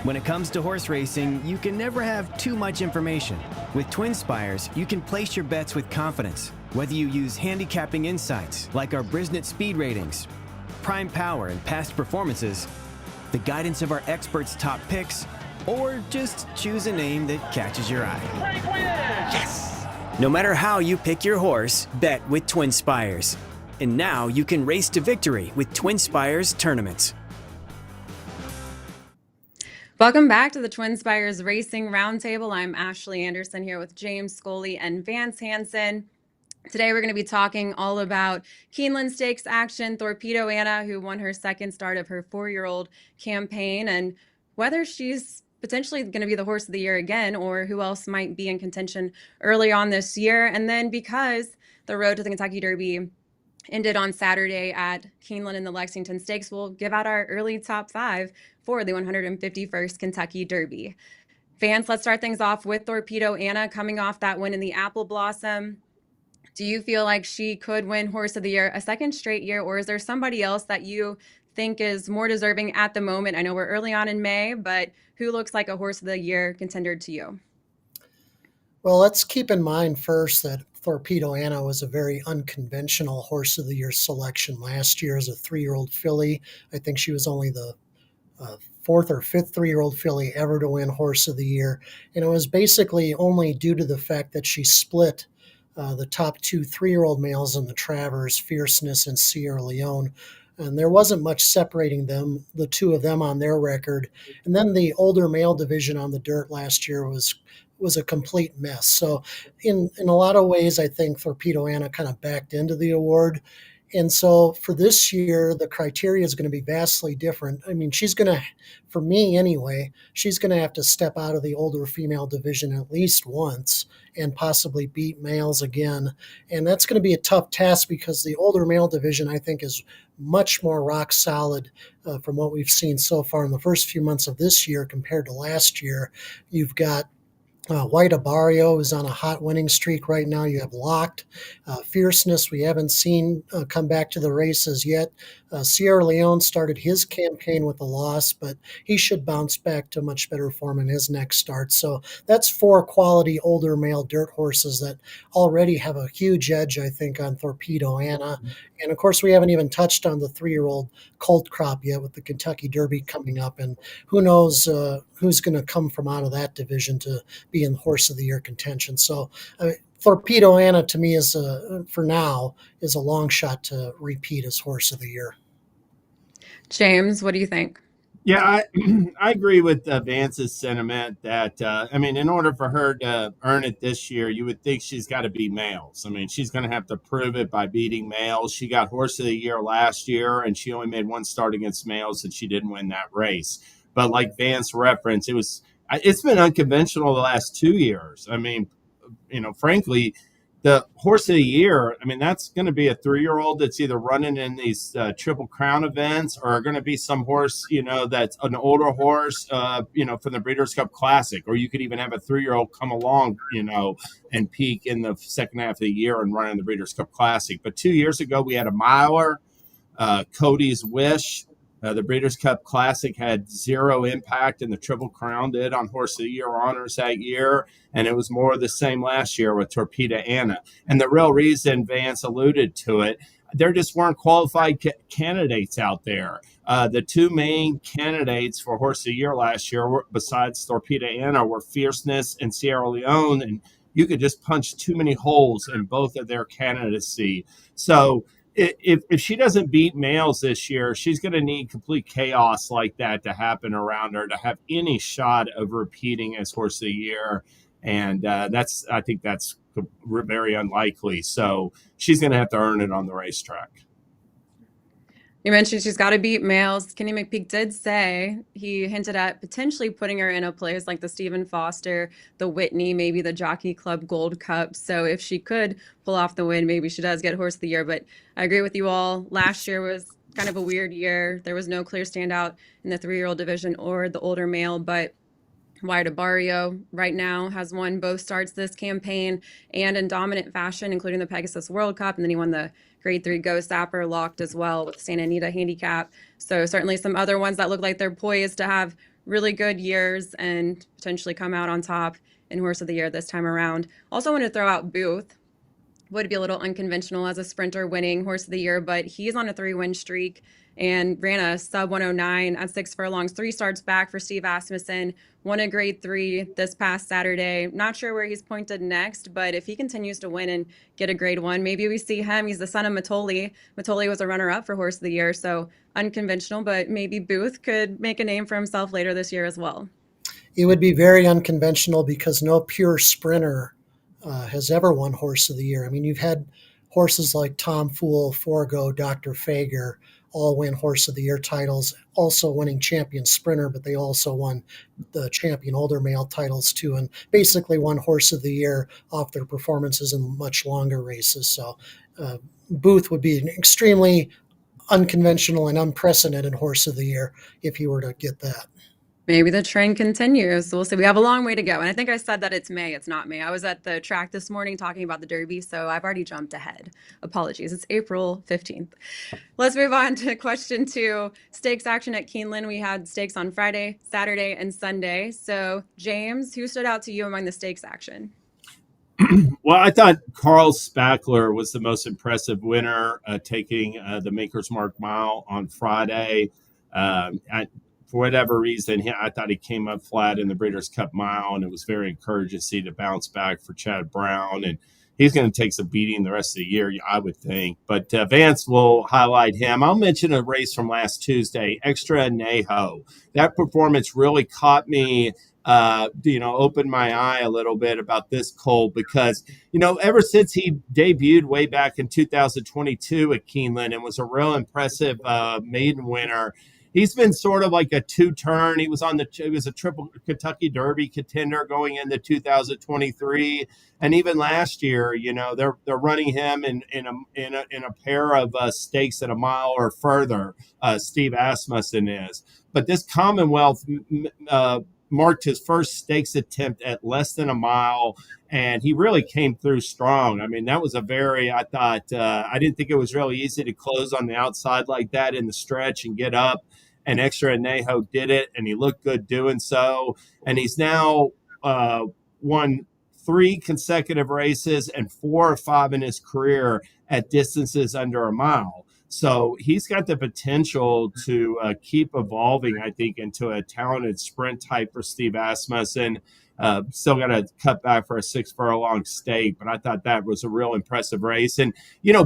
When it comes to horse racing, you can never have too much information. With Twin Spires, you can place your bets with confidence, whether you use handicapping insights like our Brisnet speed ratings, prime power and past performances, the guidance of our experts' top picks, or just choose a name that catches your eye. Yes! No matter how you pick your horse, bet with Twin Spires. And now you can race to victory with Twin Spires tournaments. Welcome back to the Twin Spires Racing Roundtable. I'm Ashley Anderson here with James Scully and Vance Hanson. Today we're going to be talking all about Keeneland Stakes action, Thorpedo Anna, who won her second start of her 4-year-old campaign, and whether she's potentially going to be the horse of the year again, or who else might be in contention early on this year. And then because the road to the Kentucky Derby ended on Saturday at Keeneland in the Lexington Stakes, we'll give out our early top 5 for the 151st Kentucky Derby. Vance, let's start things off with Thorpedo Anna coming off that win in the Apple Blossom. Do you feel like she could win Horse of the Year a second straight year, or is there somebody else that you think is more deserving at the moment? I know we're early on in May, but who looks like a Horse of the Year contender to you? Well, let's keep in mind first that Thorpedo Anna was a very unconventional Horse of the Year selection last year as a 3-year-old filly. I think she was only the 4th or 5th 3-year-old filly ever to win Horse of the Year. And it was basically only due to the fact that she split the top 2 3-year-old males in the Travers, Fierceness and Sierra Leone. And there wasn't much separating them, the two of them on their record. And then the older male division on the dirt last year was a complete mess. So in a lot of ways, I think Thorpedo Anna kind of backed into the award. And so for this year, the criteria is going to be vastly different. I mean, she's going to, for me anyway, she's going to have to step out of the older female division at least once and possibly beat males again. And that's going to be a tough task because the older male division, I think, is much more rock solid from what we've seen so far in the first few months of this year compared to last year. You've got White Abario is on a hot winning streak right now. You have Locked. Fierceness, we haven't seen come back to the races yet. Sierra Leone started his campaign with a loss, but he should bounce back to much better form in his next start. So that's 4 quality older male dirt horses that already have a huge edge, I think, on Thorpedo Anna. And of course, we haven't even touched on the 3-year-old colt crop yet with the Kentucky Derby coming up. And who knows who's going to come from out of that division to be in Horse of the Year contention. So Thorpedo Anna, to me, is for now, is a long shot to repeat as Horse of the Year. James, what do you think? Yeah, I agree with Vance's sentiment that, I mean, in order for her to earn it this year, you would think she's got to beat males. I mean, she's going to have to prove it by beating males. She got Horse of the Year last year, and she only made 1 start against males, and she didn't win that race. But like Vance referenced, it's been unconventional the last 2 years. I mean, frankly, the Horse of the Year, I mean, that's going to be a 3-year-old that's either running in these Triple Crown events or going to be some horse, that's an older horse, from the Breeders' Cup Classic. Or you could even have a 3-year-old come along, and peak in the second half of the year and run in the Breeders' Cup Classic. But 2 years ago, we had a miler, Cody's Wish. The Breeders' Cup Classic had 0 impact, and the Triple Crown did on Horse of the Year honors that year. And it was more of the same last year with Thorpedo Anna. And the real reason, Vance alluded to it, there just weren't qualified candidates out there. The 2 main candidates for Horse of the Year last year, besides Thorpedo Anna, were Fierceness and Sierra Leone. And you could just punch too many holes in both of their candidacy. So if she doesn't beat males this year, she's going to need complete chaos like that to happen around her to have any shot of repeating as Horse of the Year. And I think that's very unlikely. So she's going to have to earn it on the racetrack. You mentioned she's got to beat males. Kenny McPeak did say he hinted at potentially putting her in a place like the Stephen Foster, the Whitney, maybe the Jockey Club Gold Cup. So if she could pull off the win, maybe she does get Horse of the Year. But I agree with you all. Last year was kind of a weird year. There was no clear standout in the 3-year-old division or the older male, but White Abario right now has won both starts this campaign and in dominant fashion, including the Pegasus World Cup. And then he won the Grade 3 Ghost Sapper Locked as well with Santa Anita Handicap. So certainly some other ones that look like they're poised to have really good years and potentially come out on top in Horse of the Year this time around. Also want to throw out Booth. Would be a little unconventional as a sprinter winning Horse of the Year, but he's on a 3-win streak and ran a sub 109 at 6 furlongs, 3 starts back for Steve Asmussen, won a grade 3 this past Saturday. Not sure where he's pointed next, but if he continues to win and get a grade 1, maybe we see him. He's the son of Matoli. Matoli was a runner-up for Horse of the Year, so unconventional, but maybe Booth could make a name for himself later this year as well. It would be very unconventional because no pure sprinter has ever won Horse of the Year. I mean, you've had horses like Tom Fool, Forgo, Dr. Fager all win Horse of the Year titles, also winning champion sprinter, but they also won the champion older male titles too, and basically won Horse of the Year off their performances in much longer races. So Booth would be an extremely unconventional and unprecedented Horse of the Year if he were to get that. Maybe the trend continues. We'll see. We have a long way to go. And I think I said that it's May. It's not May. I was at the track this morning talking about the Derby, so I've already jumped ahead. Apologies. It's April 15th. Let's move on to question 2. Stakes action at Keeneland. We had stakes on Friday, Saturday, and Sunday. So, James, who stood out to you among the stakes action? Well, I thought Carl Spackler was the most impressive winner, taking the Maker's Mark Mile on Friday. For whatever reason, I thought he came up flat in the Breeders' Cup Mile, and it was very encouraging to see the bounce back for Chad Brown. And he's going to take some beating the rest of the year, I would think. But Vance will highlight him. I'll mention a race from last Tuesday, Extra Neho. That performance really caught me, opened my eye a little bit about this colt because, ever since he debuted way back in 2022 at Keeneland and was a real impressive maiden winner, he's been sort of like a two-turn. He was a triple Kentucky Derby contender going into 2023, and even last year, they're running him in a pair of stakes at a mile or further. Steve Asmussen is, but this Commonwealth marked his first stakes attempt at less than a mile, and he really came through strong. I mean, that was I didn't think it was really easy to close on the outside like that in the stretch and get up. And Extra Neho did it, and he looked good doing so. And he's now won 3 consecutive races and 4 or 5 in his career at distances under a mile. So he's got the potential to keep evolving, I think, into a talented sprint type for Steve Asmussen. Still got to cut back for a 6 furlong stake, but I thought that was a real impressive race. And,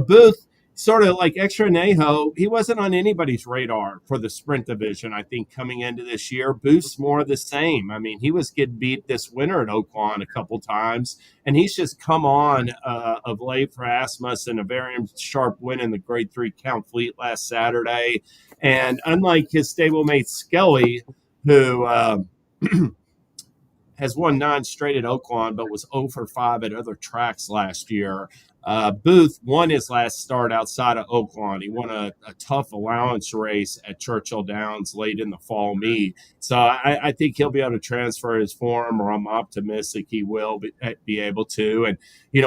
Booth, sort of like Extra Neho, he wasn't on anybody's radar for the sprint division, I think, coming into this year. Booth's more of the same. I mean, he was getting beat this winter at Oaklawn a couple times, and he's just come on of late for Asmussen, a very sharp win in the grade 3 Count Fleet last Saturday. And unlike his stablemate Scully, who has won 9 straight at Oaklawn, but was 0 for 5 at other tracks last year, Booth won his last start outside of Oaklawn. He won a tough allowance race at Churchill Downs late in the fall meet. So I think he'll be able to transfer his form, or I'm optimistic he will be able to. And,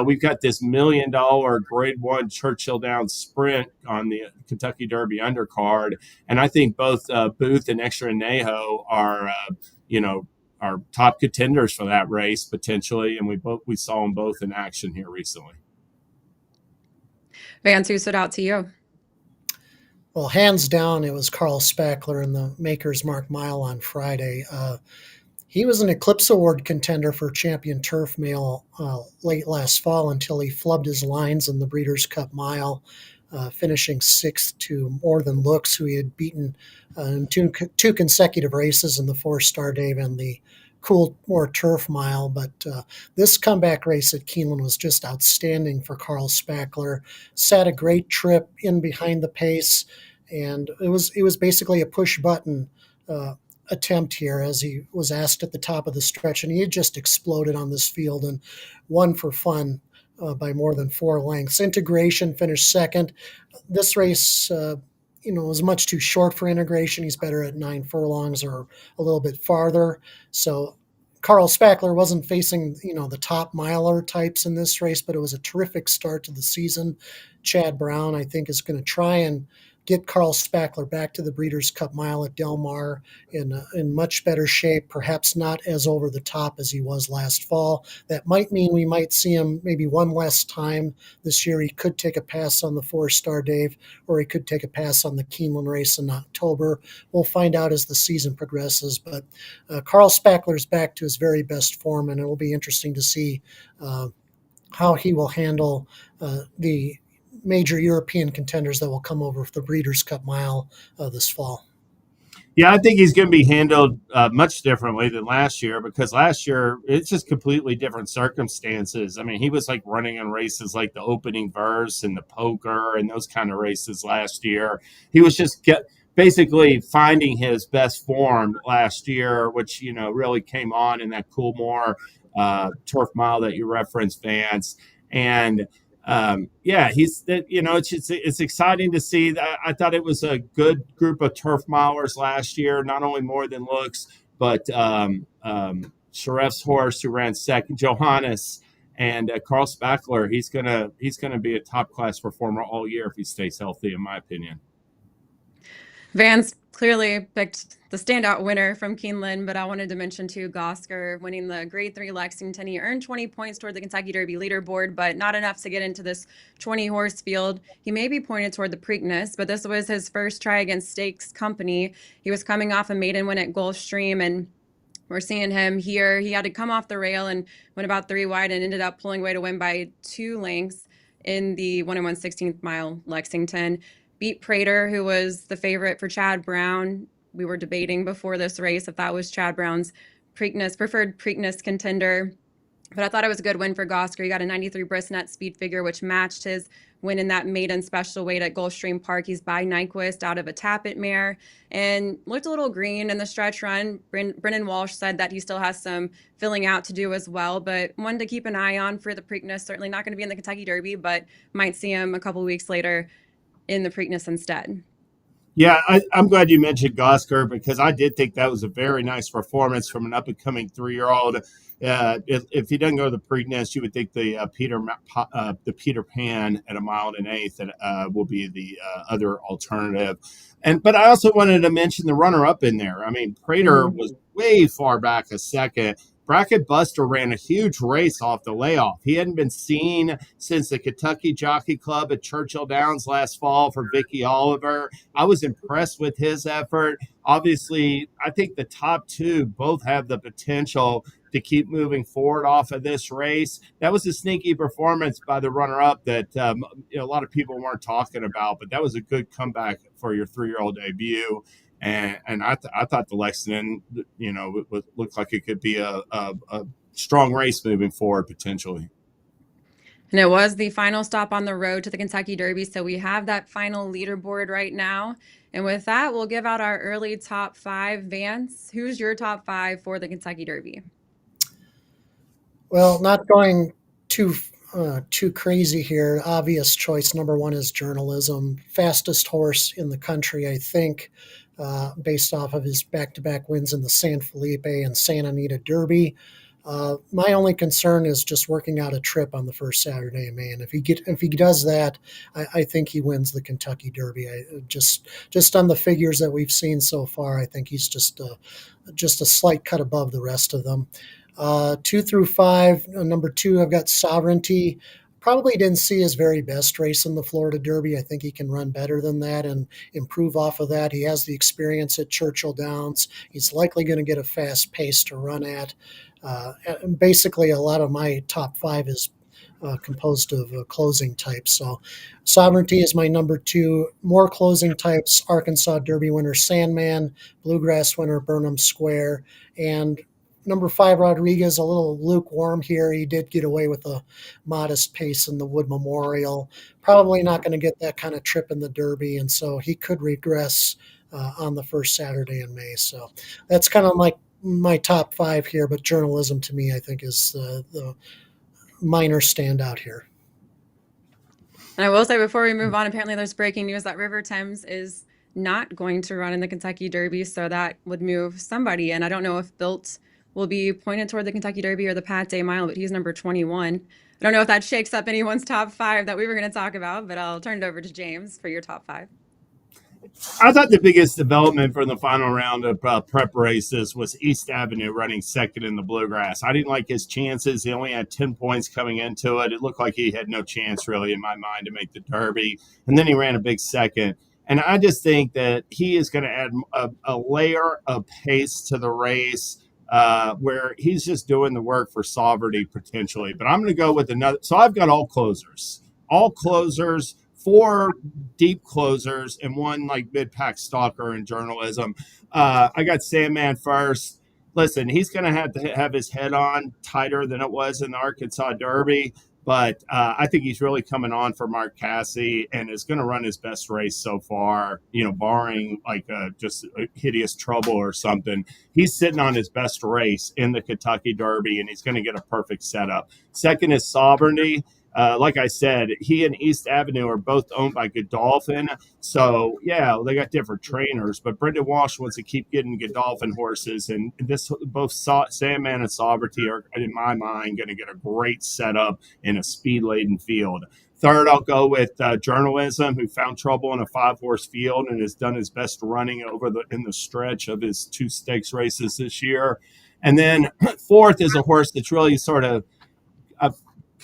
we've got this $1 million grade 1 Churchill Downs sprint on the Kentucky Derby undercard. And I think both Booth and Extra Neho are top contenders for that race potentially. And we saw them both in action here recently. Vance, who stood out to you? Well, hands down, it was Carl Spackler in the Maker's Mark Mile on Friday. He was an Eclipse Award contender for Champion Turf Male late last fall until he flubbed his lines in the Breeders' Cup Mile, finishing 6th to More Than Looks, who he had beaten in two consecutive races in the 4-Star Dave and the Coolmore Turf Mile. But this comeback race at Keeneland was just outstanding for Carl Spackler. Sat a great trip in behind the pace, and it was basically a push button attempt here, as he was asked at the top of the stretch, and he had just exploded on this field and won for fun by more than 4 lengths. Integration finished 2nd. This race was much too short for Integration. He's better at 9 furlongs or a little bit farther. So Carl Spackler wasn't facing, the top miler types in this race, but it was a terrific start to the season. Chad Brown, I think, is going to try and get Carl Spackler back to the Breeders' Cup Mile at Del Mar in much better shape, perhaps not as over the top as he was last fall. That might mean we might see him maybe one less time this year. He could take a pass on the 4-star Dave, or he could take a pass on the Keeneland race in October. We'll find out as the season progresses. But Carl Spackler's back to his very best form, and it'll be interesting to see how he will handle the major European contenders that will come over for the Breeders' Cup Mile this fall. Yeah, I think he's going to be handled much differently than last year, because last year it's just completely different circumstances. I mean, he was like running in races like the Opening Verse and the Poker and those kind of races last year. He was just basically finding his best form last year, which, really came on in that Coolmore turf mile that you referenced, Vance. And it's exciting to see. I thought it was a good group of turf milers last year, not only more than looks, but Sharef's horse who ran second, Johannes, and Carl Spackler. He's gonna be a top class performer all year if he stays healthy, in my opinion. Vance clearly picked the standout winner from Keeneland, but I wanted to mention too, Gosker winning the Grade 3 Lexington. He earned 20 points toward the Kentucky Derby leaderboard, but not enough to get into this 20-horse field. He may be pointed toward the Preakness, but this was his first try against Stakes Company. He was coming off a maiden win at Gulfstream, and we're seeing him here. He had to come off the rail and went about 3 wide and ended up pulling away to win by 2 lengths in the 1 1/16th mile Lexington. Beat Prater, who was the favorite for Chad Brown. We were debating before this race if that was Chad Brown's preferred Preakness contender. But I thought it was a good win for Gosker. He got a 93 brisnet speed figure, which matched his win in that maiden special weight at Gulfstream Park. He's by Nyquist out of a Tappet mare and looked a little green in the stretch run. Brennan Walsh said that he still has some filling out to do as well, but one to keep an eye on for the Preakness. Certainly not going to be in the Kentucky Derby, but might see him a couple weeks later in the Preakness instead. Yeah, I'm glad you mentioned Gosker, because I did think that was a very nice performance from an up-and-coming 3-year-old. If he doesn't go to the Preakness, you would think the Peter Pan at 1 1/8 will be the other alternative. But I also wanted to mention the runner-up in there. I mean, Prater was way far back a second. Bracket Buster ran a huge race off the layoff. He hadn't been seen since the Kentucky Jockey Club at Churchill Downs last fall for Vicky Oliver. I was impressed with his effort. Obviously, I think the top 2 both have the potential to keep moving forward off of this race. That was a sneaky performance by the runner-up that a lot of people weren't talking about, but that was a good comeback for your 3-year-old debut. And I thought the Lexington, looked like it could be a strong race moving forward potentially. And it was the final stop on the road to the Kentucky Derby, so we have that final leaderboard right now. And with that, we'll give out our early top 5. Vance, who's your top 5 for the Kentucky Derby? Well, not going too crazy here. Obvious choice number 1 is Journalism. Fastest horse in the country, I think. Based off of his back-to-back wins in the San Felipe and Santa Anita Derby. My only concern is just working out a trip on the first Saturday in May, and if he does that, I think he wins the Kentucky Derby. Just on the figures that we've seen so far, I think he's just a slight cut above the rest of them. 2 through 5, number 2, I've got Sovereignty. Probably didn't see his very best race in the Florida Derby. I think he can run better than that and improve off of that. He has the experience at Churchill Downs. He's likely going to get a fast pace to run at. And basically, a lot of my top 5 is composed of closing types. So Sovereignty is my number 2. More closing types: Arkansas Derby winner Sandman, Bluegrass winner Burnham Square, and number 5, Rodriguez, a little lukewarm here. He did get away with a modest pace in the Wood Memorial. Probably not going to get that kind of trip in the Derby, and so he could regress on the first Saturday in May. So that's kind of like my top 5 here, but Journalism to me, I think, is the minor standout here. And I will say before we move on, apparently there's breaking news that River Thames is not going to run in the Kentucky Derby, so that would move somebody. And I don't know if Built will be pointed toward the Kentucky Derby or the Pat Day Mile, but he's number 21. I don't know if that shakes up anyone's top 5 that we were going to talk about, but I'll turn it over to James for your top 5. I thought the biggest development from the final round of prep races was East Avenue running second in the Bluegrass. I didn't like his chances. He only had 10 points coming into it. It looked like he had no chance, really, in my mind, to make the Derby. And then he ran a big second. And I just think that he is going to add a layer of pace to the race where he's just doing the work for sovereignty potentially. But I'm going to go with another. So I've got all closers, 4 deep closers, and 1 like mid-pack stalker in journalism. I got Sandman first. Listen, he's going to have his head on tighter than it was in the Arkansas Derby, but I think he's really coming on for Mark Casse and is going to run his best race so far, barring like just a hideous trouble or something. He's sitting on his best race in the Kentucky Derby, and he's going to get a perfect setup. Second is Sovereignty. Like I said, he and East Avenue are both owned by Godolphin. So, yeah, they got different trainers, but Brendan Walsh wants to keep getting Godolphin horses. And both Sandman and Sovereignty are, in my mind, going to get a great setup in a speed-laden field. Third, I'll go with Journalism, who found trouble in a 5-horse field and has done his best running in the stretch of his 2 stakes races this year. And then fourth is a horse that's really sort of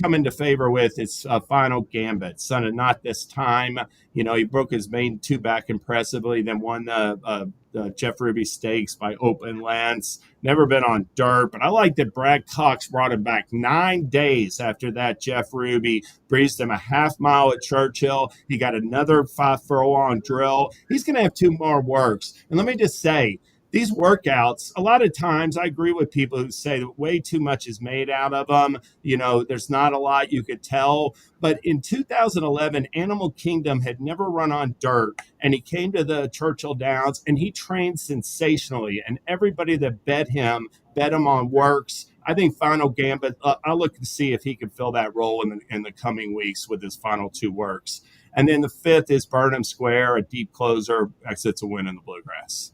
come into favor with its Final Gambit. Son of Not This Time. He broke his main 2 back impressively, then won the Jeff Ruby Stakes by Open Lance. Never been on dirt, but I like that Brad Cox brought him back 9 days after that. Jeff Ruby breezed him a half mile at Churchill. He got another 5 furlong drill. He's going to have 2 more works. And let me just say, these workouts, a lot of times I agree with people who say that way too much is made out of them. There's not a lot you could tell. But in 2011, Animal Kingdom had never run on dirt, and he came to the Churchill Downs, and he trained sensationally. And everybody that bet him on works. I think Final Gambit, I'll look to see if he can fill that role in the coming weeks with his final 2 works. And then the 5th is Burnham Square, a deep closer, exits a win in the Bluegrass.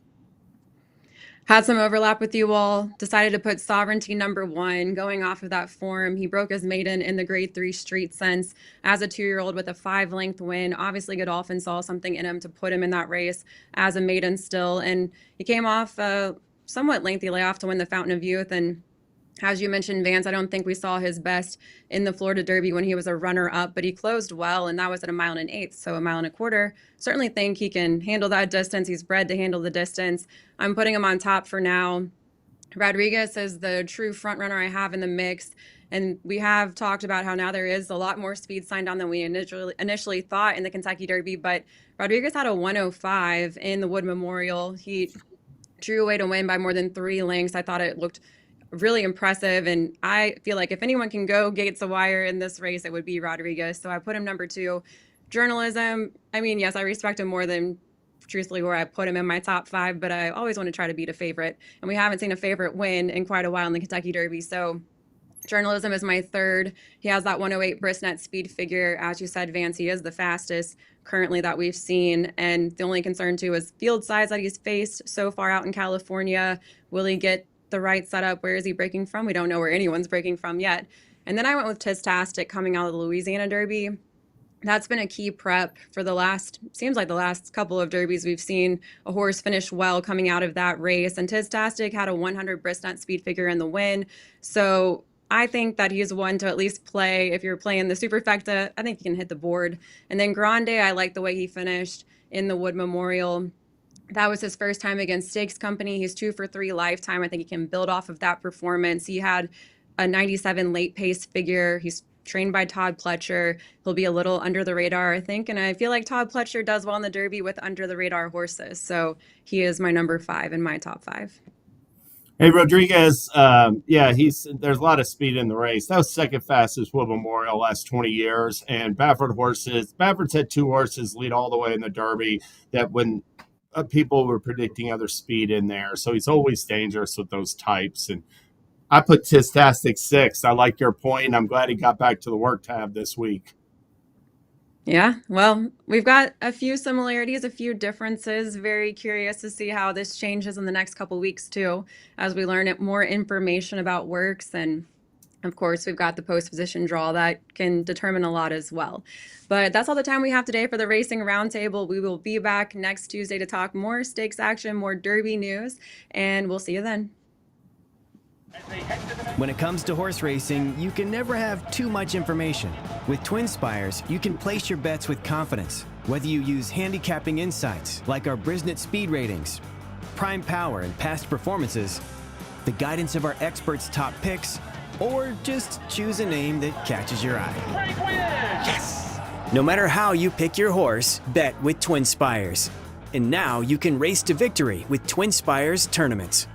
Had some overlap with you all, decided to put Sovereignty number 1. Going off of that form, he broke his maiden in the Grade 3 Street Sense as a 2-year-old with a 5-length win. Obviously, Godolphin saw something in him to put him in that race as a maiden still, and he came off a somewhat lengthy layoff to win the Fountain of Youth. And as you mentioned, Vance, I don't think we saw his best in the Florida Derby when he was a runner-up, but he closed well, and that was at 1 1/8, so 1 1/4. Certainly think he can handle that distance. He's bred to handle the distance. I'm putting him on top for now. Rodriguez is the true front runner I have in the mix, and we have talked about how now there is a lot more speed signed on than we initially thought in the Kentucky Derby, but Rodriguez had a 105 in the Wood Memorial. He drew away to win by more than 3 lengths. I thought it looked really impressive, and I feel like if anyone can go Gates of Wire in this race, it would be Rodriguez. So I put him number 2. Journalism, I mean, yes, I respect him more than truthfully where I put him in my top 5, but I always want to try to beat a favorite, and we haven't seen a favorite win in quite a while in the Kentucky Derby. So Journalism is my 3rd. He has that 108 Brisnet speed figure. As you said, Vance, he is the fastest currently that we've seen, and the only concern too is field size that he's faced so far out in California. Will he get the right setup? Where is he breaking from? We don't know where anyone's breaking from yet. And then I went with Tistastic coming out of the Louisiana Derby. That's been a key prep for seems like the last couple of derbies. We've seen a horse finish well coming out of that race, and Tistastic had a 100 Brisnet speed figure in the win. So I think that he's one to at least play. If you're playing the Superfecta, I think he can hit the board. And then Grande, I like the way he finished in the Wood Memorial. That was his first time against Stakes Company. He's 2 for 3 lifetime. I think he can build off of that performance. He had a 97 late pace figure. He's trained by Todd Pletcher. He'll be a little under the radar, I think. And I feel like Todd Pletcher does well in the Derby with under the radar horses. So he is my number 5 in my top 5. Hey, Rodriguez, there's a lot of speed in the race. That was second fastest Wood Memorial last 20 years. And Baffert's had 2 horses lead all the way in the Derby that when people were predicting other speed in there. So he's always dangerous with those types. And I put Tistastic 6. I like your point. I'm glad he got back to the work tab this week. Yeah, well, we've got a few similarities, a few differences. Very curious to see how this changes in the next couple weeks too, as we learn more information about works and Of course, we've got the post position draw that can determine a lot as well. But that's all the time we have today for the Racing Roundtable. We will be back next Tuesday to talk more stakes action, more Derby news, and we'll see you then. When it comes to horse racing, you can never have too much information. With Twin Spires, you can place your bets with confidence, whether you use handicapping insights like our Brisnet speed ratings, prime power and past performances, the guidance of our experts' top picks, or just choose a name that catches your eye. Yes! No matter how you pick your horse, bet with Twin Spires. And now you can race to victory with Twin Spires tournaments.